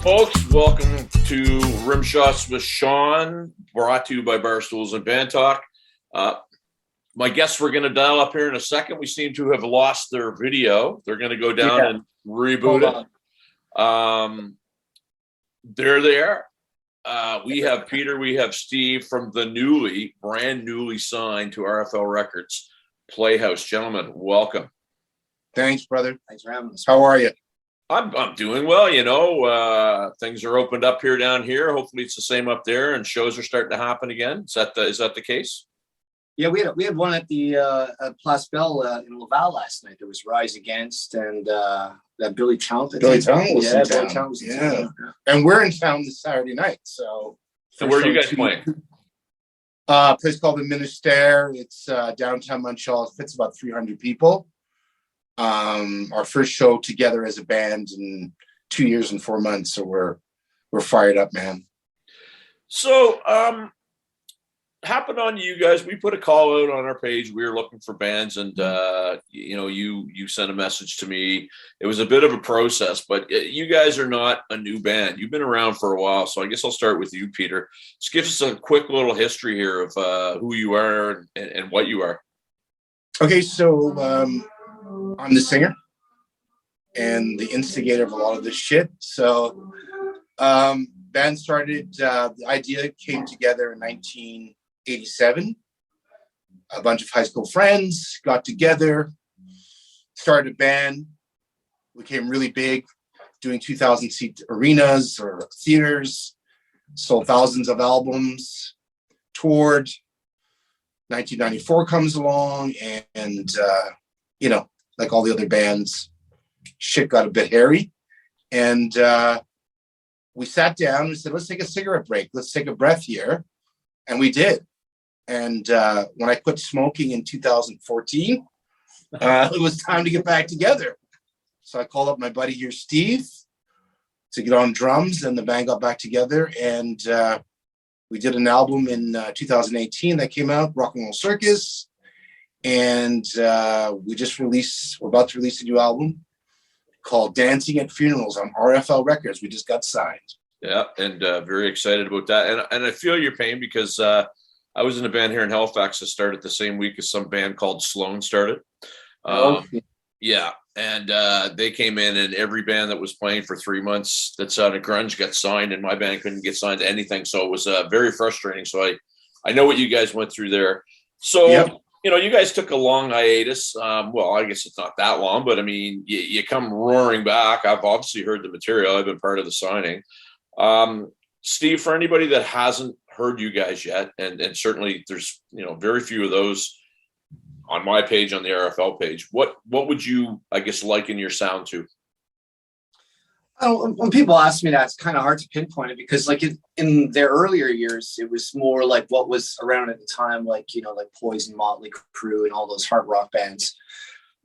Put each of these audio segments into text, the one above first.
folks. Welcome to Rimshots with Sean, brought to you by Barstools and Bandtalk. My guests we're going to dial up here in a second. We seem to have lost their video. They're going to go down and reboot it. They're there. We have Peter, we have Steve from the brand newly signed to RFL Records, Playhouse. Gentlemen, welcome. Thanks, brother. Thanks for having us. How are you? I'm doing well. You know, things are opened up here down here. Hopefully, it's the same up there, and shows are starting to happen again. Is that the case? Yeah, we had one at the Place Belle in Laval last night. There was Rise Against and that Billy Chaunt. Billy Chaunt was in town. Billy Chaunt was in town. And we're in town this Saturday night. So where are you guys playing? A place called the Ministère. It's downtown Montreal. It fits about 300 people. Our first show together as a band in 2 years and 4 months. So we're fired up, man. So, happened on you guys. We put a call out on our page. We were looking for bands, and you sent a message to me. It was a bit of a process, but you guys are not a new band. You've been around for a while, so I guess I'll start with you, Peter. Just give us a quick little history here of who you are and what you are. Okay, so I'm the singer and the instigator of a lot of this shit. So band started, the idea came together in 1987. A bunch of high school friends got together, started a band, became really big, doing 2,000 seat arenas or theaters, sold thousands of albums, toured. 1994 comes along, and like all the other bands, shit got a bit hairy. And we sat down and said, let's take a cigarette break. Let's take a breath here. And we did. And when I quit smoking in 2014, it was time to get back together. So I called up my buddy here, Steve, to get on drums, and the band got back together. And we did an album in 2018 that came out, Rock and Roll Circus. And we're about to release a new album called Dancing at Funerals on RFL Records. We just got signed. Yeah, and very excited about that. And I feel your pain because I was in a band here in Halifax that started the same week as some band called Sloan started. Yeah, and they came in, and every band that was playing for 3 months that sounded grunge got signed, and my band couldn't get signed to anything. So it was very frustrating. So I know what you guys went through there. So, yep. You know, you guys took a long hiatus. Well, I guess it's not that long, but I mean, you come roaring back. I've obviously heard the material. I've been part of the signing. Steve, for anybody that hasn't heard you guys yet, and certainly there's, very few of those on my page, on the RFL page, what would you, I guess, liken your sound to? When people ask me that, it's kind of hard to pinpoint it because, like, in their earlier years, it was more like what was around at the time, like Poison, Motley Crue, and all those hard rock bands.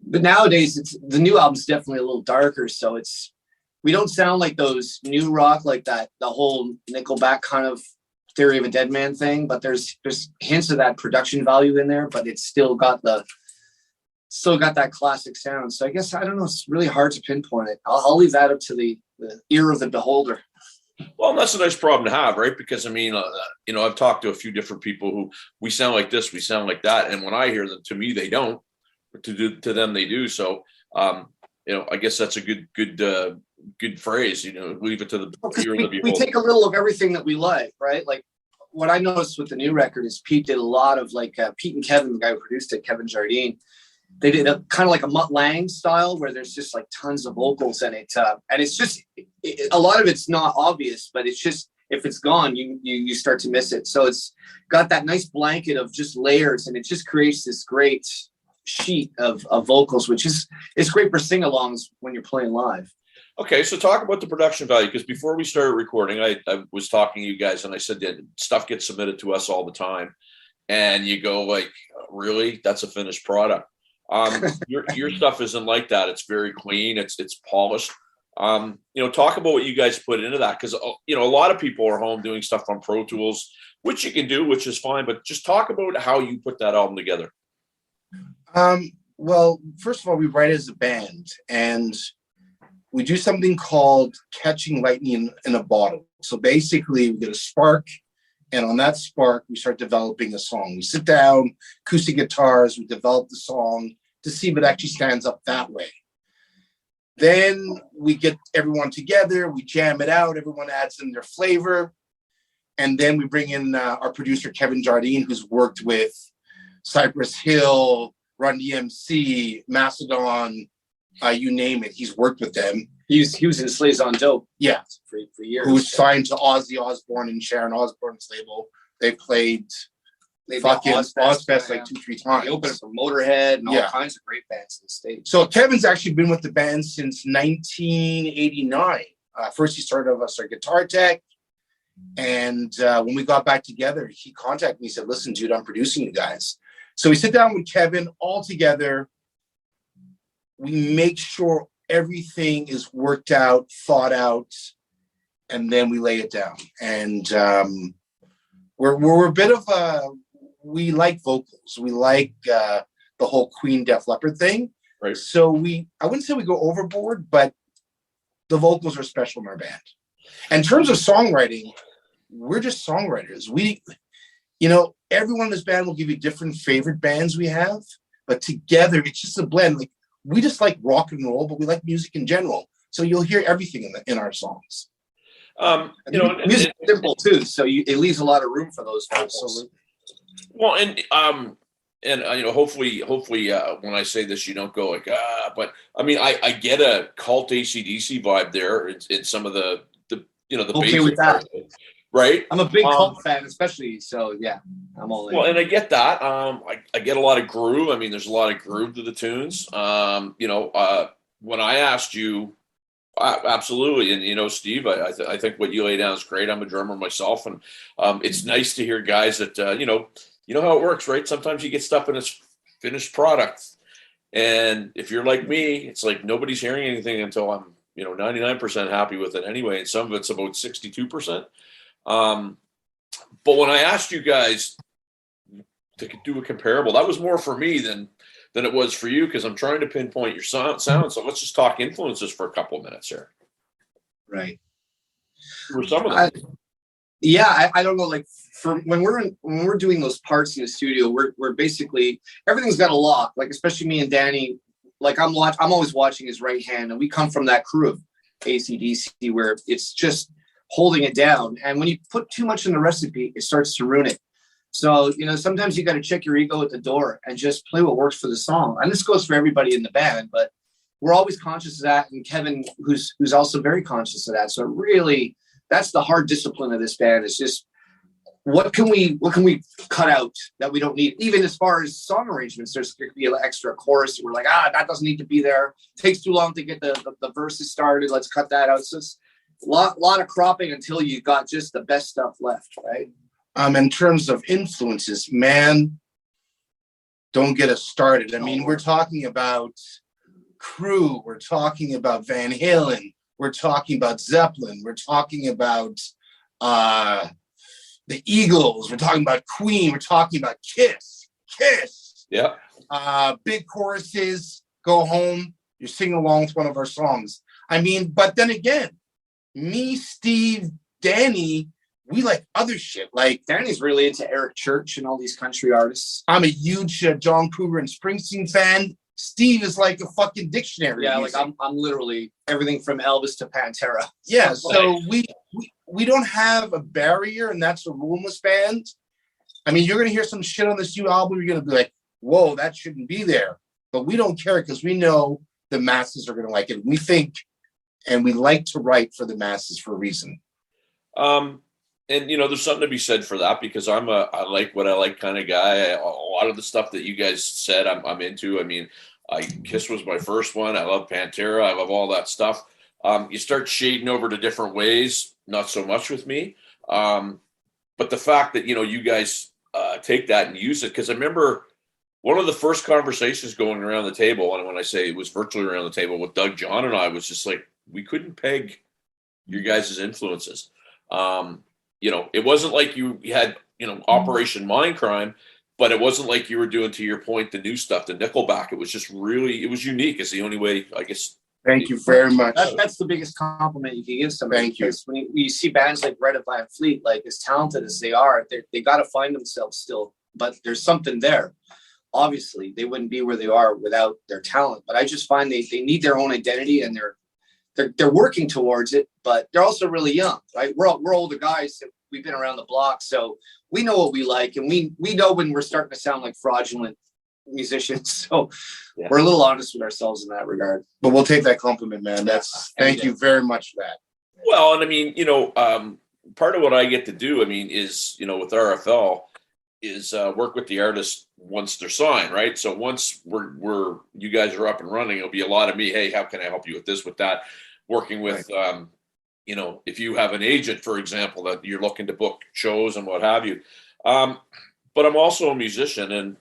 But nowadays, the new album's definitely a little darker. So we don't sound like those new rock, like that, the whole Nickelback kind of Theory of a Dead Man thing. But there's hints of that production value in there, but it's still got that classic sound. So I guess, I don't know, it's really hard to pinpoint it. I'll leave that up to the ear of the beholder. Well, that's a nice problem to have, right? Because I mean, I've talked to a few different people who, we sound like this, we sound like that. And when I hear them, to me, they don't, but to them, they do. So, I guess that's a good phrase, leave it to the ear of the beholder. We take a little of everything that we like, right? Like what I noticed with the new record is Pete did a lot of Pete and Kevin, the guy who produced it, Kevin Jardine. They did a kind of like a Mutt Lange style where there's just like tons of vocals in it. And it's just, a lot of it's not obvious, but it's just, if it's gone, you start to miss it. So it's got that nice blanket of just layers, and it just creates this great sheet of vocals, which is great for sing-alongs when you're playing live. Okay, so talk about the production value, because before we started recording, I was talking to you guys, and I said that stuff gets submitted to us all the time. And you go like, really? That's a finished product. Your stuff isn't like that. It's very clean. It's polished. Talk about what you guys put into that, because a lot of people are home doing stuff on Pro Tools, which you can do, which is fine. But just talk about how you put that album together. Well, first of all, we write as a band, and we do something called catching lightning in a bottle. So basically, we get a spark, and on that spark, we start developing a song. We sit down, acoustic guitars, we develop the song to see if it actually stands up that way. Then we get everyone together, we jam it out, everyone adds in their flavor. And then we bring in our producer, Kevin Jardine, who's worked with Cypress Hill, Run DMC, Mastodon, you name it. He's worked with them. He was in Slays on Dope. Yeah. For years. Who was signed to Ozzy Osbourne and Sharon Osbourne's label. They played fucking Ozfest like 2-3 times. He opened for Motorhead and all kinds of great bands in the States. So Kevin's actually been with the band since 1989. First, he started off as our guitar tech. And when we got back together, he contacted me and said, listen, dude, I'm producing you guys. So we sit down with Kevin all together. We make sure everything is worked out, thought out, and then we lay it down. And we're a bit of we like vocals. We like the whole Queen Def Leppard thing. Right. So I wouldn't say we go overboard, but the vocals are special in our band. In terms of songwriting, we're just songwriters. Everyone in this band will give you different favorite bands we have, but together it's just a blend. Like, we just like rock and roll, but we like music in general. So you'll hear everything in our songs. Music's simple too, so it leaves a lot of room for those vocals. Absolutely. Well, and hopefully, when I say this, you don't go like, but I mean, I get a cult AC/DC vibe there in some of the okay with that, right? I'm a big cult fan, especially. So yeah, I'm all in. Well, and I get that. I get a lot of groove. I mean, there's a lot of groove to the tunes. When I asked you, absolutely, and Steve, I think what you lay down is great. I'm a drummer myself, and it's nice to hear guys that you know how it works, right? Sometimes you get stuff in its finished product, and if you're like me, it's like nobody's hearing anything until I'm 99% happy with it anyway, and some of it's about 62%. But when I asked you guys to do a comparable, that was more for me than it was for you, because I'm trying to pinpoint your sound. So let's just talk influences for a couple of minutes here. Right. Who are some of them? I don't know. Like, for when we're doing those parts in the studio, we're basically, everything's got a lock. Like, especially me and Danny. Like, I'm always watching his right hand, and we come from that crew of AC/DC where it's just holding it down. And when you put too much in the recipe, it starts to ruin it. So, sometimes you got to check your ego at the door and just play what works for the song. And this goes for everybody in the band, but we're always conscious of that. And Kevin, who's also very conscious of that. So really, that's the hard discipline of this band, is just what can we cut out that we don't need? Even as far as song arrangements, there could be an extra chorus. We're like, that doesn't need to be there. It takes too long to get the verses started. Let's cut that out. So it's a lot of cropping until you got just the best stuff left, right? In terms of influences, man, don't get us started. I mean, we're talking about Crew. We're talking about Van Halen. We're talking about Zeppelin. We're talking about the Eagles. We're talking about Queen. We're talking about Kiss. Yeah. Big choruses. Go home. You're singing along with one of our songs. I mean, but then again, me, Steve, Danny, we like other shit. Like, Danny's really into Eric Church and all these country artists. I'm a huge John Cougar and Springsteen fan. Steve is like a fucking dictionary. Yeah, like I'm literally everything from Elvis to Pantera. Yeah, so we don't have a barrier, and that's a ruleless band. I mean, you're gonna hear some shit on this new album. You're gonna be like, "Whoa, that shouldn't be there," but we don't care because we know the masses are gonna like it. We think, and we like to write for the masses for a reason. And there's something to be said for that, because I like what I like kind of guy. A lot of the stuff that you guys said, I'm into. I mean, Kiss was my first one. I love Pantera. I love all that stuff. You start shading over to different ways, not so much with me. But the fact that you guys take that and use it, because I remember one of the first conversations going around the table, and when I say it was virtually around the table with Doug, John, and I, was just like, we couldn't peg your guys' influences. It wasn't like you had, Operation Mindcrime, but it wasn't like you were doing, to your point, the new stuff, the Nickelback. It was just really, it was unique. It's the only way, I guess, Thank you very much. That's the biggest compliment you can give somebody. Thank you. Because when you see bands like Red Van Fleet, like as talented as they are, they got to find themselves still. But there's something there. Obviously, they wouldn't be where they are without their talent. But I just find they need their own identity, and they're working towards it. But they're also really young, right? We're older guys. We've been around the block, so we know what we like, and we know when we're starting to sound like fraudulent musicians. So we're a little honest with ourselves in that regard. But we'll take that compliment, man. Thank you very much for that. Well, and I mean, part of what I get to do, I mean, is, with RFL is work with the artist once they're signed, right? So once you guys are up and running, it'll be a lot of me. Hey, how can I help you with this, with that? Working with, if you have an agent, for example, that you're looking to book shows and what have you. But I'm also a musician, and,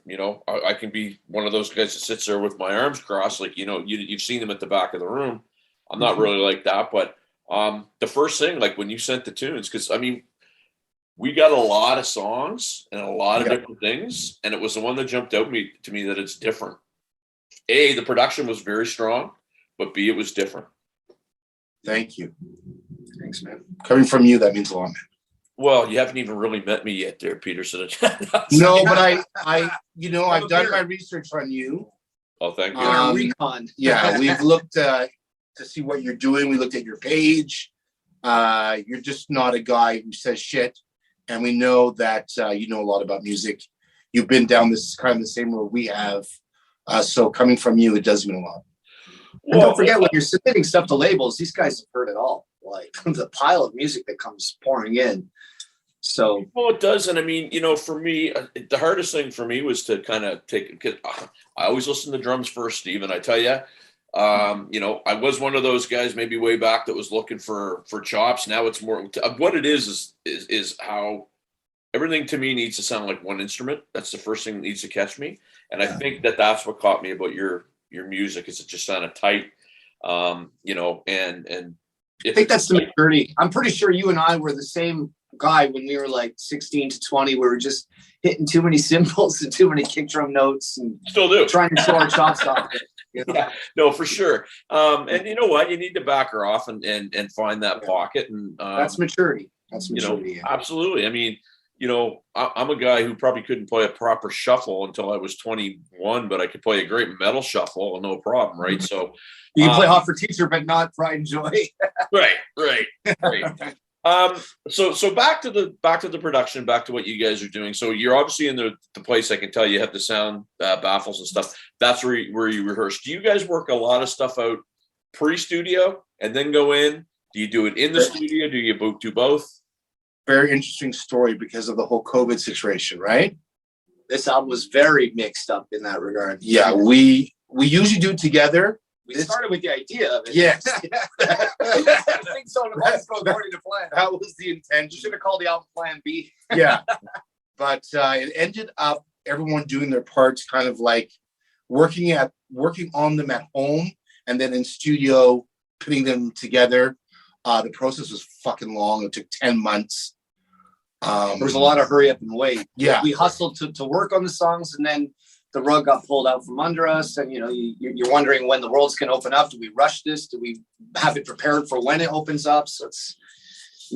I can be one of those guys that sits there with my arms crossed. Like, you've seen them at the back of the room. I'm not really like that. But the first thing, like when you sent the tunes, because, I mean, we got a lot of songs and a lot of different things. And it was the one that jumped out to me that it's different. A, the production was very strong, but B, it was different. Thank you. Thanks, man. Coming from you, that means a lot, man. Well, you haven't even really met me yet there, Peterson. No, but I've done my research on you. Oh, thank you. Recon. Yeah, we've looked to see what you're doing. We looked at your page. You're just not a guy who says shit. And we know that you know a lot about music. You've been down this kind of the same road we have. So coming from you, it does mean a lot. And don't forget, when you're submitting stuff to labels, these guys have heard it all. Like the pile of music that comes pouring in. So, well, it does. And I mean, for me, the hardest thing for me was to kind of because I always listen to drums first, Steve. And I tell you, I was one of those guys maybe way back that was looking for chops. Now it's more what it is how everything to me needs to sound like one instrument. That's the first thing that needs to catch me. And I think that's what caught me about your music, is it just sounded tight, and I think that's the maturity. I'm pretty sure you and I were the same guy when we were like 16 to 20. We were just hitting too many cymbals and too many kick drum notes, and still do trying to show our chops off. Yeah, no, for sure. And you know what? You need to back her off and find that pocket. And that's maturity. That's maturity. Absolutely. I mean, I'm a guy who probably couldn't play a proper shuffle until I was 21, but I could play a great metal shuffle, no problem, right? So you can play Hot for Teacher, but not Pride and Joy. Right. So back to the production, back to what you guys are doing. So you're obviously in the place, I can tell you have the sound baffles and stuff. That's where you rehearse. Do you guys work a lot of stuff out pre-studio and then go in? Do you do it in the studio? Do you do both? Very interesting story because of the whole COVID situation, right? This album was very mixed up in that regard. Yeah, we usually do it together. We started with the idea of it. Yes. Things don't always go according to plan. That was the intention. You should have called the album Plan B. Yeah. But it ended up everyone doing their parts, kind of like working on them at home, and then in studio putting them together. The process was fucking long. It took 10 months. There was a lot of hurry up and wait. Yeah. We hustled to work on the songs, and then the rug got pulled out from under us. And, you're wondering when the world's going to open up. Do we rush this? Do we have it prepared for when it opens up? So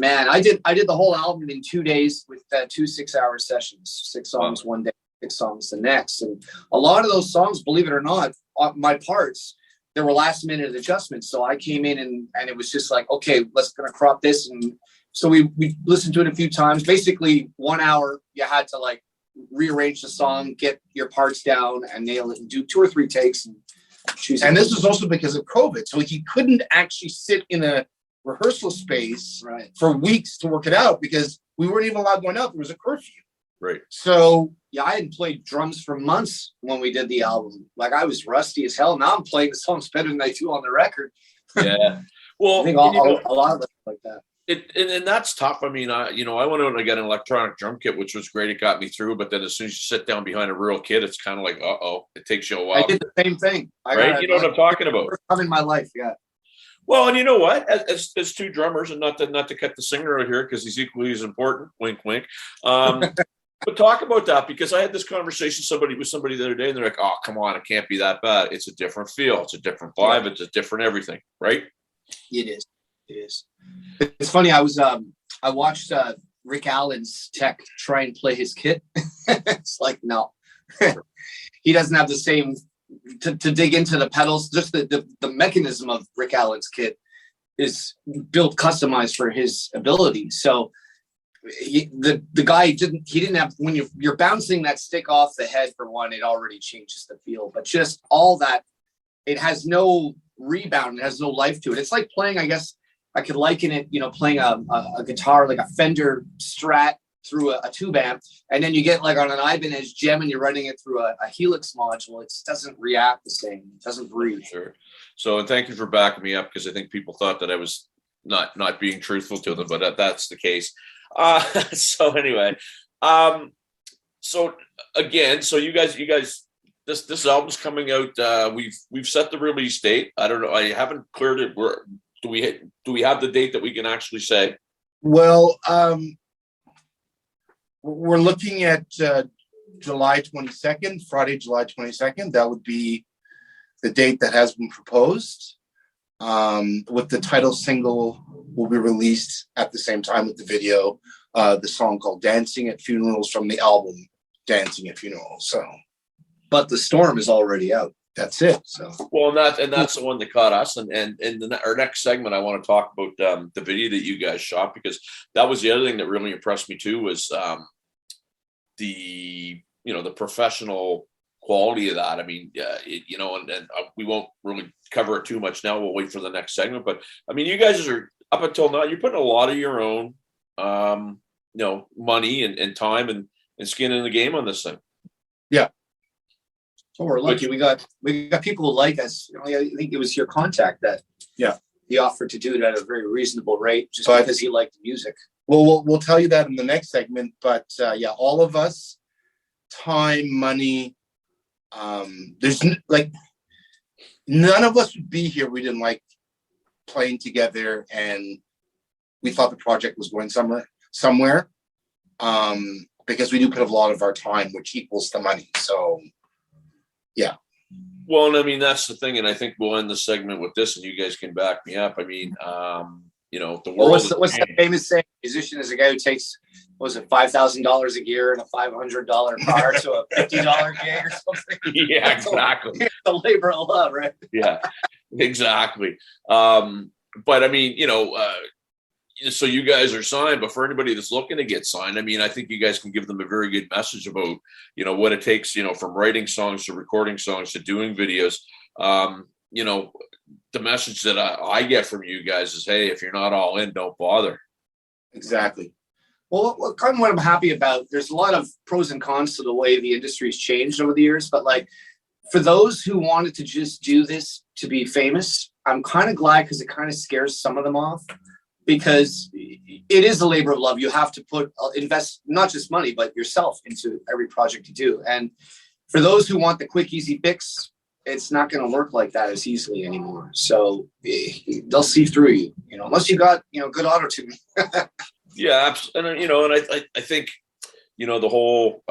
I did the whole album in 2 days with 2 6-hour sessions, 6 songs one day, 6 songs the next. And a lot of those songs, believe it or not, my parts, there were last minute adjustments. So I came in and it was just like, okay, let's gonna crop this. And so we listened to it a few times. Basically 1 hour, you had to like rearrange the song, get your parts down and nail it, and do 2 or 3 takes and choose. And this was also because of COVID. So he couldn't actually sit in a rehearsal space for weeks to work it out because we weren't even allowed going out. There was a curfew. Right. So yeah, I hadn't played drums for months when we did the album. Like I was rusty as hell. Now I'm playing the songs better than I do on the record. Yeah. Well, I think a lot of it like that. And that's tough. I mean, I went out and I got an electronic drum kit, which was great. It got me through. But then as soon as you sit down behind a real kit, it's kind of like, it takes you a while. I did the same thing. Right? You know what I'm talking about? First time in my life, yeah. Well, and you know what? As 2 drummers, and not to cut the singer out here because he's equally as important. Wink, wink. But talk about that, because I had this conversation with somebody the other day, and they're like, "Oh, come on, it can't be that bad. It's a different feel. It's a different vibe. Yeah. It's a different everything, right?" It is. It is. It's funny. I watched Rick Allen's tech try and play his kit. It's like, no, he doesn't have the same to dig into the pedals. Just the mechanism of Rick Allen's kit is built customized for his ability. So the guy didn't have, when you're bouncing that stick off the head, for one, it already changes the feel, but just all that, it has no rebound. It has no life to it. It's like playing, I guess I could liken it, playing a guitar, like a Fender Strat through a tube amp, and then you get like on an Ibanez gem and you're running it through a Helix module. It doesn't react the same. It doesn't breathe. Sure. So, and thank you for backing me up, because I think people thought that I was not being truthful to them, but that's the case. So anyway, so again, so you guys, this album's coming out. We've set the release date. I don't know. I haven't cleared it. Do we have the date that we can actually say? Well, we're looking at July 22nd, Friday, July 22nd. That would be the date that has been proposed. With the title single will be released at the same time with the video, the song called Dancing at Funerals from the album Dancing at Funerals. So, but The Storm is already out. That's it. So, well, and that's the one that caught us. And in our next segment, I want to talk about the video that you guys shot, because that was the other thing that really impressed me too, was the professional quality of that. I mean, and we won't really cover it too much now. We'll wait for the next segment. But I mean, you guys are, up until now, you're putting a lot of your own, money and time and skin in the game on this thing. Yeah. So we're lucky. We got people who like us. I think it was your contact that he offered to do it at a very reasonable rate, just because he liked the music. Well, we'll tell you that in the next segment. But all of us, time, money. There's none of us would be here. We didn't like playing together, and we thought the project was going somewhere. Because we do put a lot of our time, which equals the money. So, yeah. Well, and I mean, that's the thing. And I think we'll end the segment with this, and you guys can back me up. I mean, the world. What's the famous saying? Musician is a guy who takes, $5,000 a year and a $500 car to a $50 gig or something. Yeah, exactly. It's the labor of love, right? Yeah, exactly. But I mean, so you guys are signed, but for anybody that's looking to get signed, I mean, I think you guys can give them a very good message about, what it takes, from writing songs to recording songs to doing videos. The message that I get from you guys is, hey, if you're not all in, don't bother. Exactly. Well, kind of what I'm happy about, there's a lot of pros and cons to the way the industry's changed over the years, but like for those who wanted to just do this to be famous, I'm kind of glad, because it kind of scares some of them off. Because it is a labor of love. You have to invest not just money, but yourself into every project you do. And for those who want the quick, easy fix, it's not going to work like that as easily anymore. So they'll see through you, unless you got, good auto-tune. Yeah, absolutely. And I think, the whole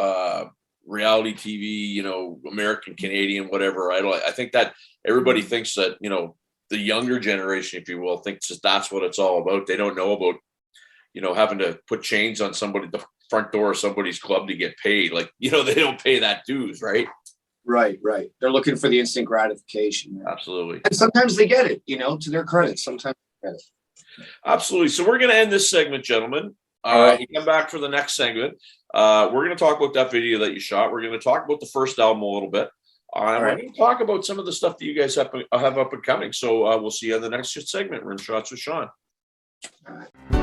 reality TV, American, Canadian, whatever. I think that everybody thinks that, the younger generation, if you will, thinks that's what it's all about. They don't know about, having to put chains on the front door of somebody's club to get paid. Like, they don't pay that dues, right? Right. They're looking for the instant gratification. Absolutely. And sometimes they get it, to their credit. Sometimes they get it. Absolutely. So we're going to end this segment, gentlemen. All right. We come back for the next segment. We're going to talk about that video that you shot. We're going to talk about the first album a little bit. We're going to talk about some of the stuff that you guys have up and coming. So we'll see you on the next segment. Rimshots with Sean. All right.